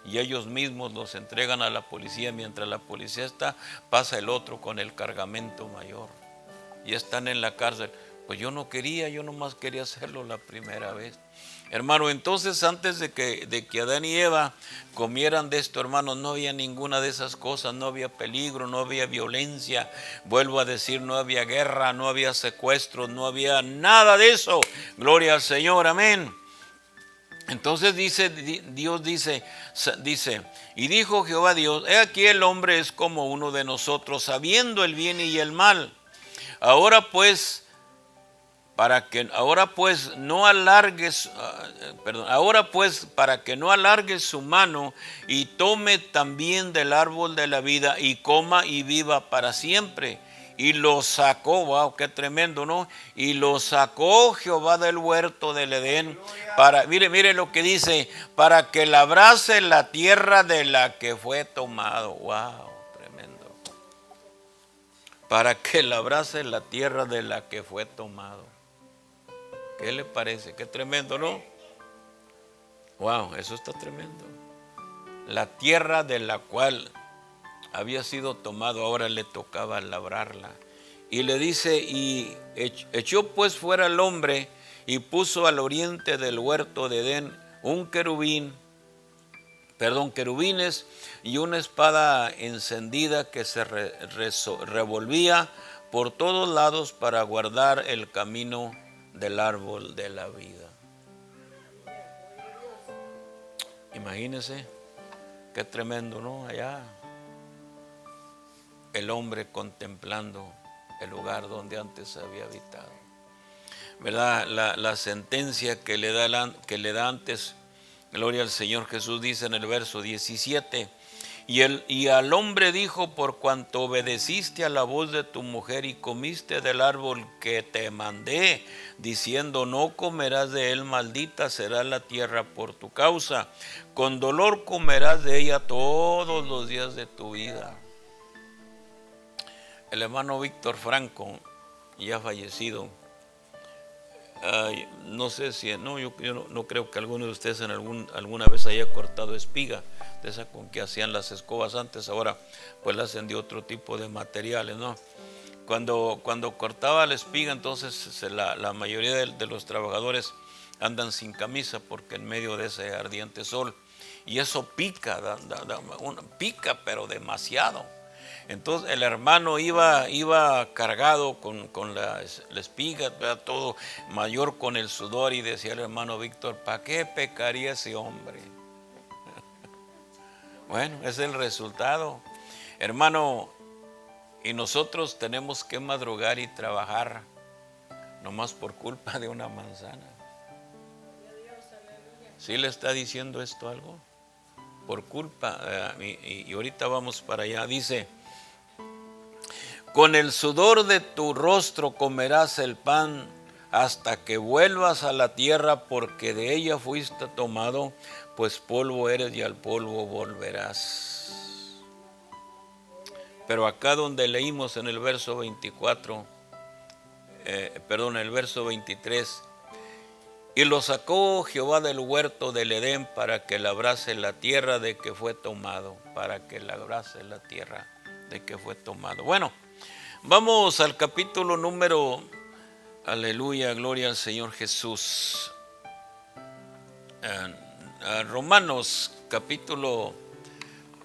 y ellos mismos los entregan a la policía. Mientras la policía pasa el otro con el cargamento mayor. Y están en la cárcel. Pues yo no quería, yo nomás quería hacerlo la primera vez. Hermano, entonces antes de que Adán y Eva comieran de esto, hermano, no había ninguna de esas cosas, no había peligro, no había violencia, vuelvo a decir, no había guerra, no había secuestros, no había nada de eso. Gloria al Señor, amén. Entonces Dios dice, y dijo Jehová Dios, he aquí el hombre es como uno de nosotros, sabiendo el bien y el mal. Ahora pues para que no alargue su mano y tome también del árbol de la vida y coma y viva para siempre. Y lo sacó, wow, qué tremendo, ¿no? Y lo sacó Jehová del huerto del Edén mire lo que dice, para que labrase la tierra de la que fue tomado. Wow, tremendo. Para que labrase la tierra de la que fue tomado. ¿Qué le parece? Qué tremendo, ¿no? Wow, eso está tremendo. La tierra de la cual había sido tomado, ahora le tocaba labrarla. Y le dice, y echó pues fuera al hombre y puso al oriente del huerto de Edén querubines y una espada encendida que se revolvía por todos lados para guardar el camino del árbol de la vida. Imagínense, qué tremendo, ¿no? Allá el hombre contemplando el lugar donde antes había habitado. ¿Verdad? La sentencia que le da antes, gloria al Señor Jesús, dice en el verso 17, y al hombre dijo, por cuanto obedeciste a la voz de tu mujer y comiste del árbol que te mandé, diciendo, no comerás de él, maldita será la tierra por tu causa, con dolor comerás de ella todos los días de tu vida. El hermano Víctor Franco, ya fallecido, no sé si, no, yo no creo que alguno de ustedes alguna vez haya cortado espiga, de esa con que hacían las escobas antes, ahora pues la hacen de otro tipo de materiales, ¿no? Cuando cortaba la espiga, entonces la mayoría de los trabajadores andan sin camisa porque en medio de ese ardiente sol, y eso pica, pica pero demasiado. Entonces el hermano iba cargado con la espiga, todo mayor con el sudor, y decía el hermano Víctor, ¿para qué pecaría ese hombre? Bueno, es el resultado, hermano, y nosotros tenemos que madrugar y trabajar nomás por culpa de una manzana. ¿Sí le está diciendo esto algo? Por culpa, y ahorita vamos para allá, dice, con el sudor de tu rostro comerás el pan hasta que vuelvas a la tierra, porque de ella fuiste tomado, pues polvo eres y al polvo volverás. Pero acá donde leímos en el verso 24, el verso 23, y lo sacó Jehová del huerto del Edén para que labrase la tierra de que fue tomado, Bueno, vamos al capítulo número, aleluya, gloria al Señor Jesús. A Romanos capítulo,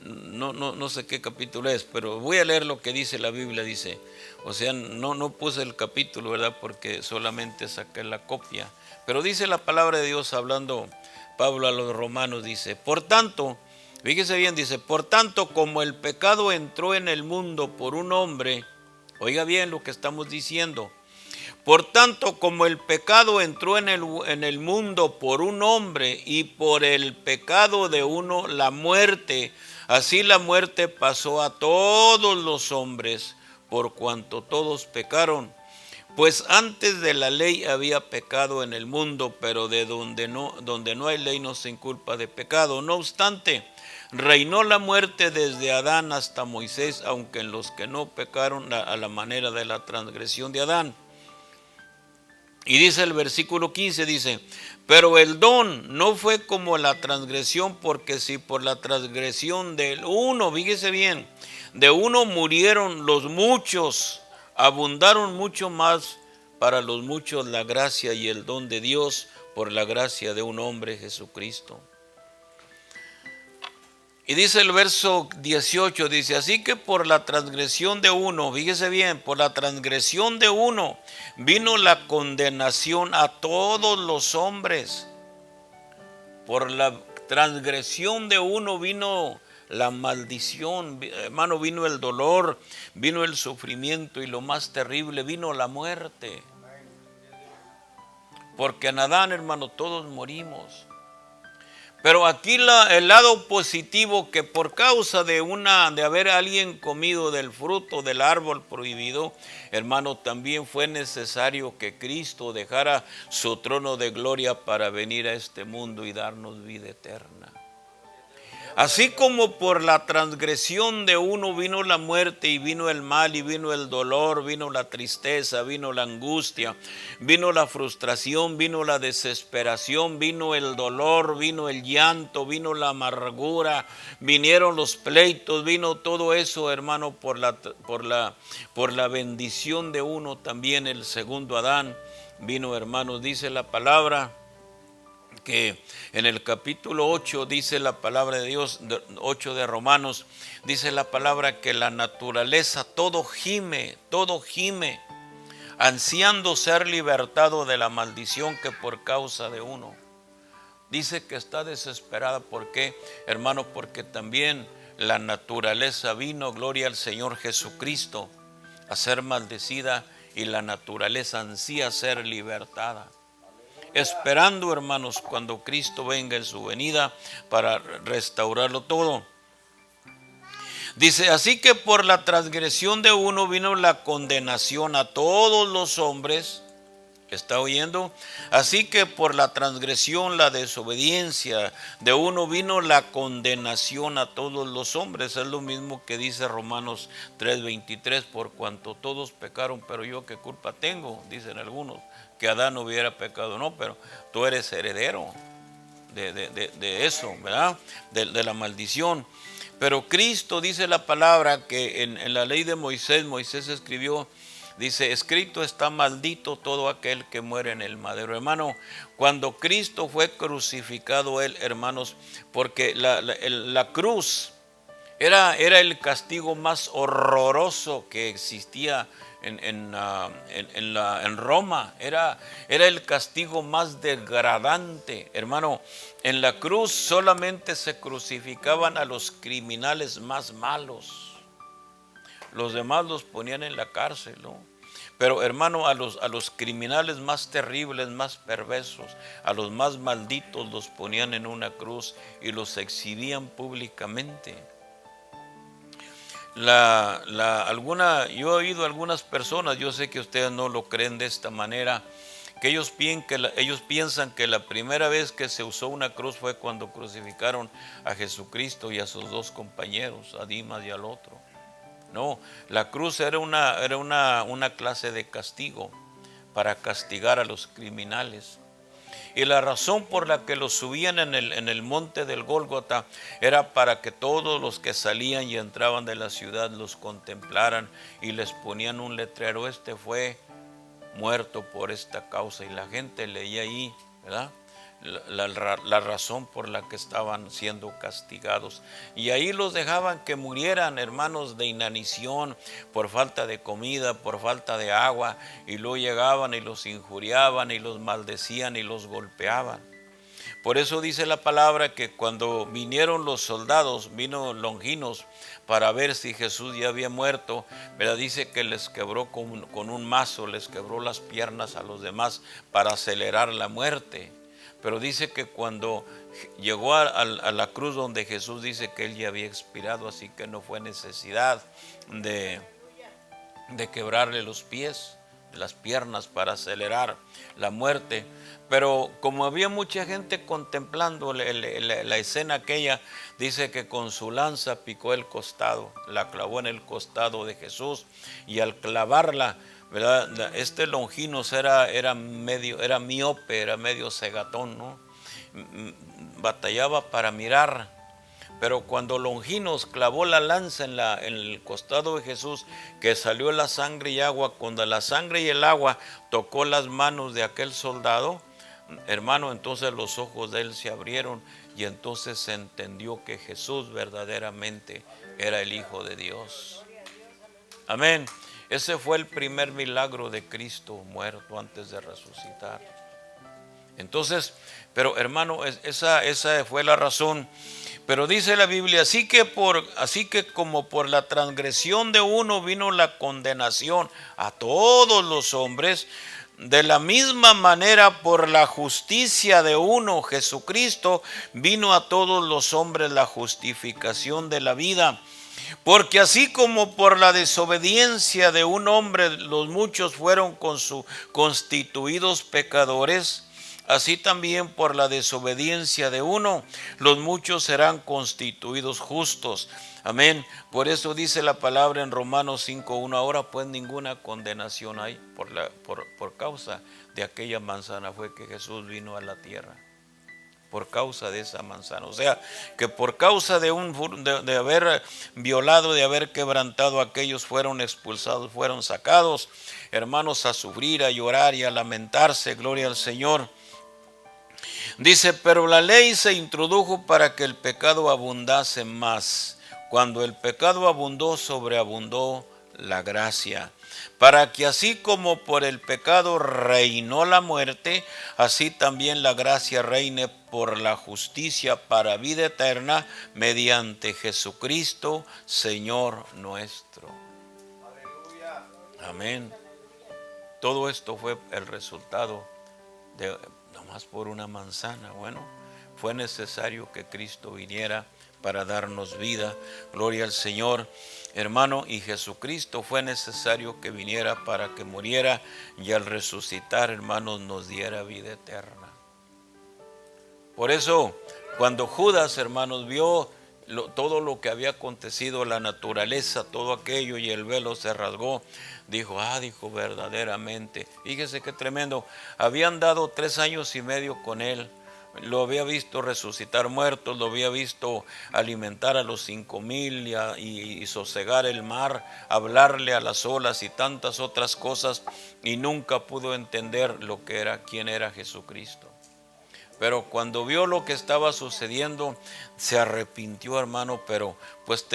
no sé qué capítulo es, pero voy a leer lo que dice la Biblia, dice, o sea, no puse el capítulo, ¿verdad? Porque solamente saqué la copia, pero dice la palabra de Dios hablando Pablo a los romanos, dice, por tanto, fíjese bien, dice, por tanto, como el pecado entró en el mundo por un hombre, oiga bien lo que estamos diciendo, por tanto, como el pecado entró en el mundo por un hombre y por el pecado de uno la muerte, así la muerte pasó a todos los hombres por cuanto todos pecaron. Pues antes de la ley había pecado en el mundo, pero de donde no hay ley no se inculpa de pecado. No obstante, reinó la muerte desde Adán hasta Moisés, aunque en los que no pecaron a la manera de la transgresión de Adán. Y dice el versículo 15, dice, pero el don no fue como la transgresión, porque si por la transgresión del uno, fíjese bien, de uno murieron los muchos, abundaron mucho más para los muchos la gracia y el don de Dios por la gracia de un hombre, Jesucristo. Y dice el verso 18, dice, así que por la transgresión de uno, fíjese bien, por la transgresión de uno vino la condenación a todos los hombres. Por la transgresión de uno vino la maldición, hermano, vino el dolor, vino el sufrimiento y lo más terrible, vino la muerte. Porque en Adán, hermano, todos morimos. Pero aquí el lado positivo, que por causa de haber alguien comido del fruto del árbol prohibido, hermano, también fue necesario que Cristo dejara su trono de gloria para venir a este mundo y darnos vida eterna. Así como por la transgresión de uno vino la muerte y vino el mal y vino el dolor, vino la tristeza, vino la angustia, vino la frustración, vino la desesperación, vino el dolor, vino el llanto, vino la amargura, vinieron los pleitos, vino todo eso, hermano, por la bendición de uno también el segundo Adán vino, hermanos, dice la palabra que en el capítulo 8 dice la palabra de Dios, 8 de Romanos, dice la palabra que la naturaleza todo gime, ansiando ser libertado de la maldición que por causa de uno. Dice que está desesperada. ¿Por qué, hermano? Porque también la naturaleza vino, gloria al Señor Jesucristo, a ser maldecida, y la naturaleza ansía ser libertada. Esperando, hermanos, cuando Cristo venga en su venida para restaurarlo todo. Dice, así que por la transgresión de uno vino la condenación a todos los hombres. ¿Está oyendo? Así que por la transgresión, la desobediencia de uno vino la condenación a todos los hombres. Es lo mismo que dice Romanos 3:23, por cuanto todos pecaron, pero yo qué culpa tengo, dicen algunos, que Adán hubiera pecado. No, pero tú eres heredero de eso, ¿verdad? De la maldición. Pero Cristo, dice la palabra, que en la ley de Moisés escribió, dice, escrito está, maldito todo aquel que muere en el madero. Hermano, cuando Cristo fue crucificado, él, hermanos, porque la cruz era el castigo más horroroso que existía en Roma. Era el castigo más degradante, hermano. En la cruz solamente se crucificaban a los criminales más malos. Los demás los ponían en la cárcel, ¿no? Pero, hermano, a los criminales más terribles, más perversos, a los más malditos, los ponían en una cruz y los exhibían públicamente. Yo he oído a algunas personas, yo sé que ustedes no lo creen de esta manera, que ellos piensan que la primera vez que se usó una cruz fue cuando crucificaron a Jesucristo y a sus dos compañeros, a Dimas y al otro. No, la cruz era una clase de castigo para castigar a los criminales. Y la razón por la que los subían en el monte del Gólgota era para que todos los que salían y entraban de la ciudad los contemplaran y les ponían un letrero: este fue muerto por esta causa. Y la gente leía ahí, ¿verdad?, la razón por la que estaban siendo castigados. Y ahí los dejaban que murieran, hermanos, de inanición, por falta de comida, por falta de agua, y luego llegaban y los injuriaban y los maldecían y los golpeaban. Por eso dice la palabra que cuando vinieron los soldados, vino Longinos para ver si Jesús ya había muerto, ¿verdad?, dice que les quebró con un mazo, les quebró las piernas a los demás para acelerar la muerte. Pero dice que cuando llegó a la cruz donde Jesús, dice que él ya había expirado, así que no fue necesidad de quebrarle los pies, las piernas, para acelerar la muerte. Pero como había mucha gente contemplando la escena aquella, dice que con su lanza picó el costado, la clavó en el costado de Jesús, y al clavarla, ¿verdad?, este Longinos era miope, era medio cegatón, ¿no? Batallaba para mirar, Pero cuando Longinos clavó la lanza en el costado de Jesús, que salió la sangre y agua, cuando la sangre y el agua tocó las manos de aquel soldado, hermano, entonces los ojos de él se abrieron y entonces se entendió que Jesús verdaderamente era el Hijo de Dios. Amén. Ese fue el primer milagro de Cristo muerto antes de resucitar. Entonces, pero hermano, esa fue la razón. Pero dice la Biblia, así que como por la transgresión de uno vino la condenación a todos los hombres, de la misma manera por la justicia de uno, Jesucristo, vino a todos los hombres la justificación de la vida. Porque así como por la desobediencia de un hombre los muchos fueron constituidos pecadores, así también por la desobediencia de uno, los muchos serán constituidos justos. Amén. Por eso dice la palabra en Romanos 5:1, ahora pues ninguna condenación hay por causa de aquella manzana fue que Jesús vino a la tierra. Por causa de esa manzana. O sea, que por causa de haber violado, de haber quebrantado, aquellos fueron expulsados, fueron sacados, hermanos, a sufrir, a llorar y a lamentarse. Gloria al Señor. Dice, pero la ley se introdujo para que el pecado abundase más. Cuando el pecado abundó, sobreabundó la gracia. Para que así como por el pecado reinó la muerte, así también la gracia reine por la justicia para vida eterna mediante Jesucristo, Señor nuestro. Aleluya. Amén. Todo esto fue el resultado de nomás por una manzana. Bueno, fue necesario que Cristo viniera para darnos vida. Gloria al Señor, hermano. Y Jesucristo fue necesario que viniera para que muriera y al resucitar, hermanos, nos diera vida eterna. Por eso, cuando Judas, hermanos, vio todo lo que había acontecido, la naturaleza, todo aquello, y el velo se rasgó, dijo verdaderamente, fíjese qué tremendo, habían dado 3 años y medio con él, lo había visto resucitar muertos, lo había visto alimentar a los 5,000 y sosegar el mar, hablarle a las olas y tantas otras cosas, y nunca pudo entender quién era Jesucristo. Pero cuando vio lo que estaba sucediendo, se arrepintió, hermano, pero pues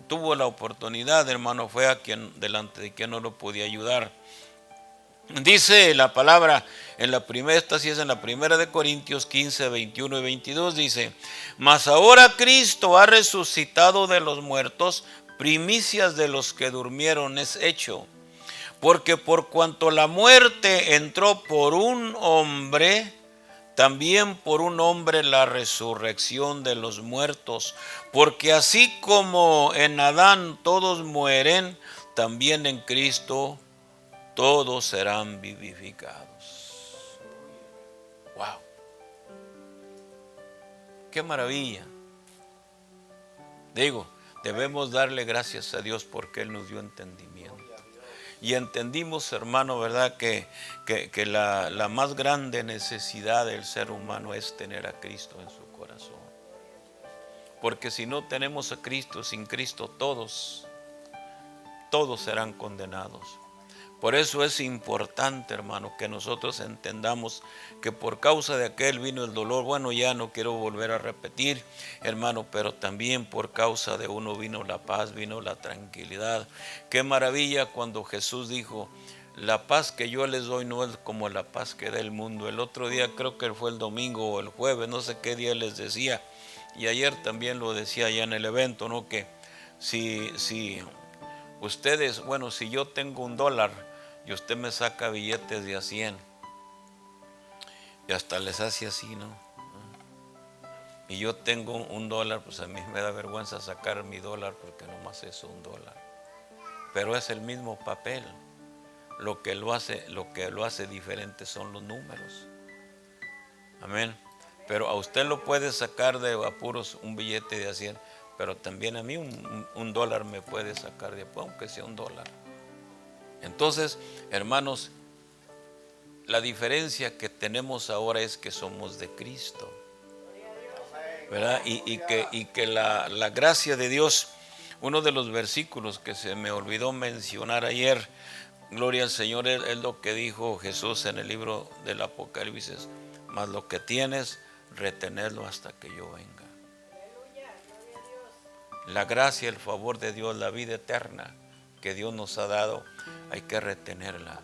tuvo la oportunidad, hermano, fue delante de quien no lo podía ayudar. Dice la palabra, esta sí es en la primera de Corintios 15, 21 y 22, dice, mas ahora Cristo ha resucitado de los muertos, primicias de los que durmieron es hecho. Porque por cuanto la muerte entró por un hombre, también por un hombre la resurrección de los muertos, porque así como en Adán todos mueren, también en Cristo todos serán vivificados. Wow. Qué maravilla. Digo, debemos darle gracias a Dios porque Él nos dio entendimiento. Y entendimos, hermano, ¿verdad? Que la más grande necesidad del ser humano es tener a Cristo en su corazón. Porque si no tenemos a Cristo, sin Cristo todos serán condenados. Por eso es importante, hermano, que nosotros entendamos que por causa de aquel vino el dolor. Bueno, ya no quiero volver a repetir, hermano, pero también por causa de uno vino la paz, vino la tranquilidad. Qué maravilla cuando Jesús dijo, la paz que yo les doy no es como la paz que da el mundo. El otro día, creo que fue el domingo o el jueves, no sé qué día les decía, y ayer también lo decía allá en el evento, ¿no? Que si ustedes, bueno, si yo tengo $1 y usted me saca billetes de a 100 y hasta les hace así, ¿no? Y yo tengo $1, pues a mí me da vergüenza sacar mi $1 porque nomás es $1. Pero es el mismo papel. Lo que lo hace diferente son los números. Amén. Pero a usted lo puede sacar de apuros un billete de a 100, pero también a mí un $1 me puede sacar de apuros, aunque sea $1. Entonces, hermanos, la diferencia que tenemos ahora es que somos de Cristo. ¿verdad? Y que la gracia de Dios, uno de los versículos que se me olvidó mencionar ayer, gloria al Señor, es lo que dijo Jesús en el libro del Apocalipsis: mas lo que tienes, retenerlo hasta que yo venga. La gracia, el favor de Dios, la vida eterna que Dios nos ha dado, hay que retenerla.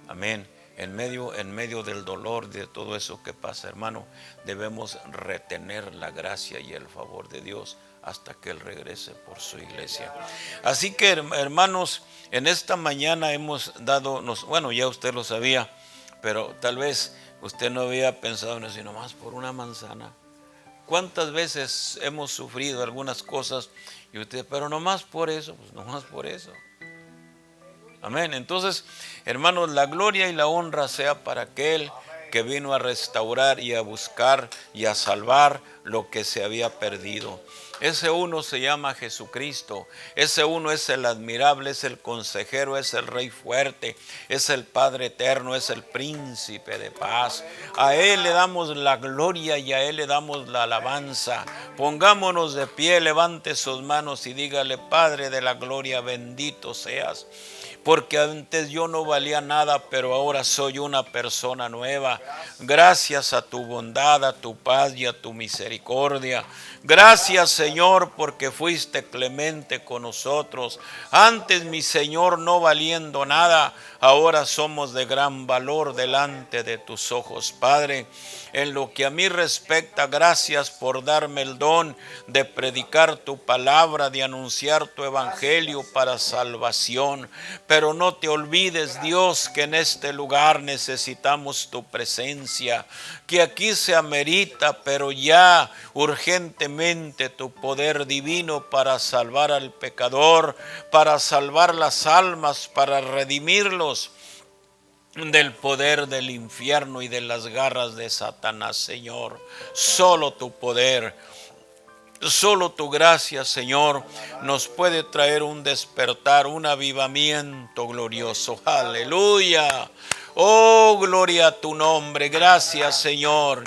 Amén. En medio del dolor, de todo eso que pasa, hermano, debemos retener la gracia y el favor de Dios hasta que Él regrese por su iglesia. Así que, hermanos, en esta mañana hemos dado, bueno, ya usted lo sabía, pero tal vez usted no había pensado en eso, sino más por una manzana. ¿Cuántas veces hemos sufrido algunas cosas y usted, pero nomás por eso? Pues nomás por eso. Amén. Entonces, hermanos, la gloria y la honra sea para aquel que vino a restaurar y a buscar y a salvar lo que se había perdido. Ese uno se llama Jesucristo. Ese uno es el admirable, es el consejero, es el Rey fuerte, es el Padre eterno, es el príncipe de paz. A Él le damos la gloria y a Él le damos la alabanza. Pongámonos de pie, levante sus manos y dígale: Padre de la gloria, bendito seas. Porque antes yo no valía nada, pero ahora soy una persona nueva. Gracias a tu bondad, a tu paz y a tu misericordia. Gracias, Señor, porque fuiste clemente con nosotros. Antes, mi Señor, no valiendo nada, ahora somos de gran valor delante de tus ojos, Padre. En lo que a mí respecta, gracias por darme el don de predicar tu palabra, de anunciar tu evangelio para salvación. Pero no te olvides, Dios, que en este lugar necesitamos tu presencia, que aquí se amerita, pero ya urgentemente, tu poder divino para salvar al pecador, para salvar las almas, para redimirlos del poder del infierno y de las garras de Satanás, Señor. Solo tu poder, solo tu gracia, Señor, nos puede traer un despertar, un avivamiento glorioso. Aleluya. Oh, gloria a tu nombre. Gracias, Señor.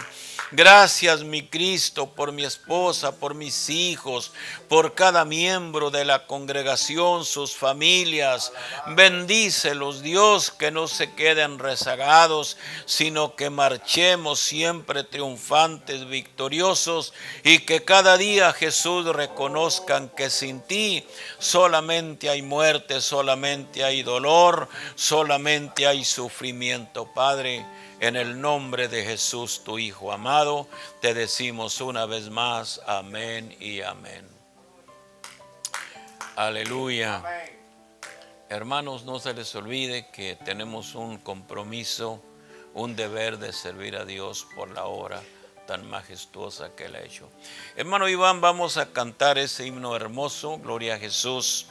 Gracias, mi Cristo, por mi esposa, por mis hijos, por cada miembro de la congregación, sus familias. Bendícelos, Dios, que no se queden rezagados, sino que marchemos siempre triunfantes, victoriosos, y que cada día, Jesús, reconozcan que sin ti solamente hay muerte, solamente hay dolor, solamente hay sufrimiento. Padre, en el nombre de Jesús, tu Hijo amado, te decimos una vez más, amén y amén. Aleluya. Hermanos, no se les olvide que tenemos un compromiso, un deber de servir a Dios por la obra tan majestuosa que Él ha hecho. Hermano Iván, vamos a cantar ese himno hermoso, Gloria a Jesús.